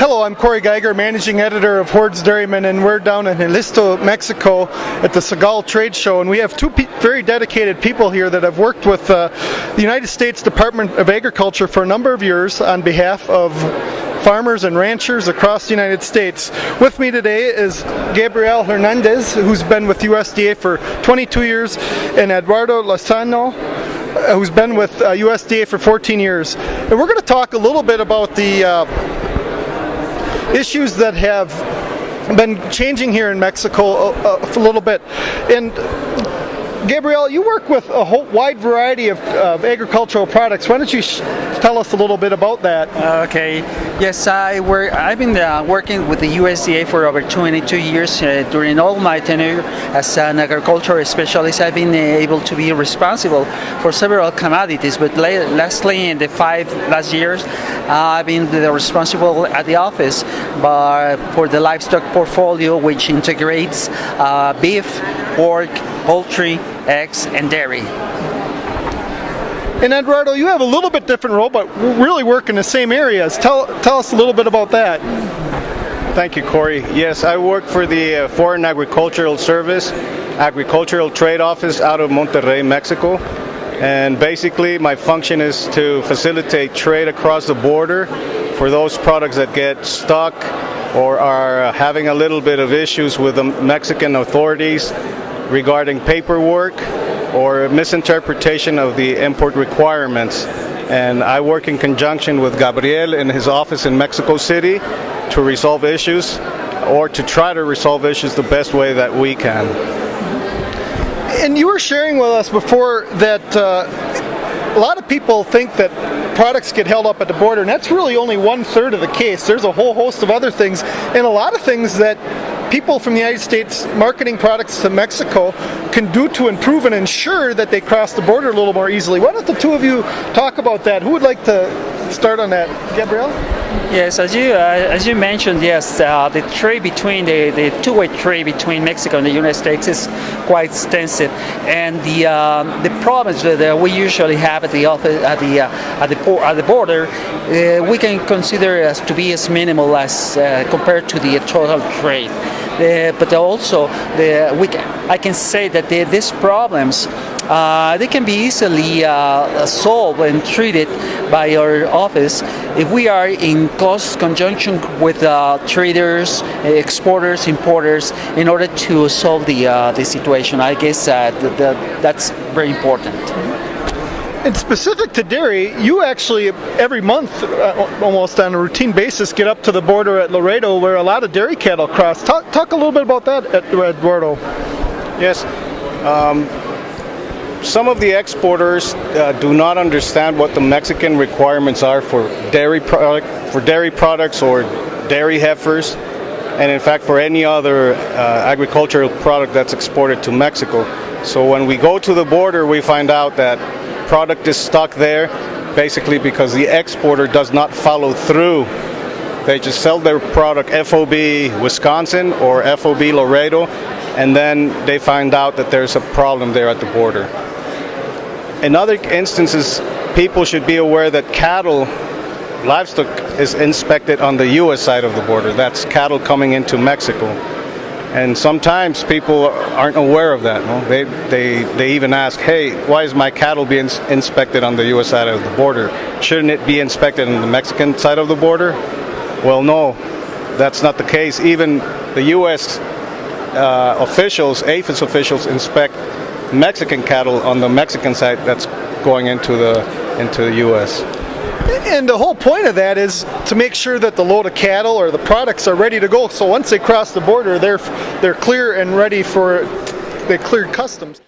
Hello, I'm Corey Geiger, managing editor of Hordes Dairymen, and we're down in Jalisco, Mexico at the Segal Trade Show, and we have two very dedicated people here that have worked with the United States Department of Agriculture for a number of years on behalf of farmers and ranchers across the United States. With me today is Gabriel Hernandez, who's been with USDA for 22 years, and Eduardo Lozano, who's been with USDA for 14 years. And we're going to talk a little bit about the issues that have been changing here in Mexico a little bit. And Gabriel, you work with a whole wide variety of agricultural products. Why don't you tell us a little bit about that? Okay. Yes, I've been working with the USDA for over 22 years. During all my tenure as an agricultural specialist, I've been able to be responsible for several commodities. But lastly, in the last 5 years, I've been responsible at the office for the livestock portfolio, which integrates beef, pork, poultry, eggs, and dairy. And Eduardo, you have a little bit different role, but really work in the same areas. Tell us a little bit about that. Thank you, Corey. Yes, I work for the Foreign Agricultural Service, Agricultural Trade Office out of Monterrey, Mexico. And basically, my function is to facilitate trade across the border for those products that get stuck or are having a little bit of issues with the Mexican authorities regarding paperwork or misinterpretation of the import requirements. And I work in conjunction with Gabriel in his office in Mexico City to resolve issues, or to try to resolve issues the best way that we can. And you were sharing with us before that a lot of people think that products get held up at the border, and that's really only 1/3 of the case. There's a whole host of other things, and a lot of things that people from the United States marketing products to Mexico can do to improve and ensure that they cross the border a little more easily. Why don't the two of you talk about that? Who would like to start on that? Gabriel? Yes, as you mentioned, yes, the trade between the two-way trade between Mexico and the United States is quite extensive, and the problems that we usually have at the office at the border, we can consider as to be as minimal as compared to the total trade. But also, I can say that these problems they can be easily solved and treated by our office if we are in close conjunction with traders, exporters, importers, in order to solve the situation. I guess that's very important. And specific to dairy, you actually every month, almost on a routine basis, get up to the border at Laredo where a lot of dairy cattle cross. Talk a little bit about that, Eduardo. Yes. Some of the exporters do not understand what the Mexican requirements are for dairy products or dairy heifers, and in fact for any other agricultural product that's exported to Mexico. So when we go to the border, we find out that product is stuck there basically because the exporter does not follow through. They just sell their product FOB Wisconsin or FOB Laredo, and then they find out that there's a problem there at the border. In other instances, people should be aware that livestock is inspected on the U.S. side of the border. That's cattle coming into Mexico. And sometimes people aren't aware of that. No? They even ask, hey, why is my cattle being inspected on the U.S. side of the border? Shouldn't it be inspected on the Mexican side of the border? Well, no, that's not the case. Even the U.S. officials, APHIS officials, inspect Mexican cattle on the Mexican side that's going into the U.S. And the whole point of that is to make sure that the load of cattle or the products are ready to go. So once they cross the border, they're clear and ready for the cleared customs.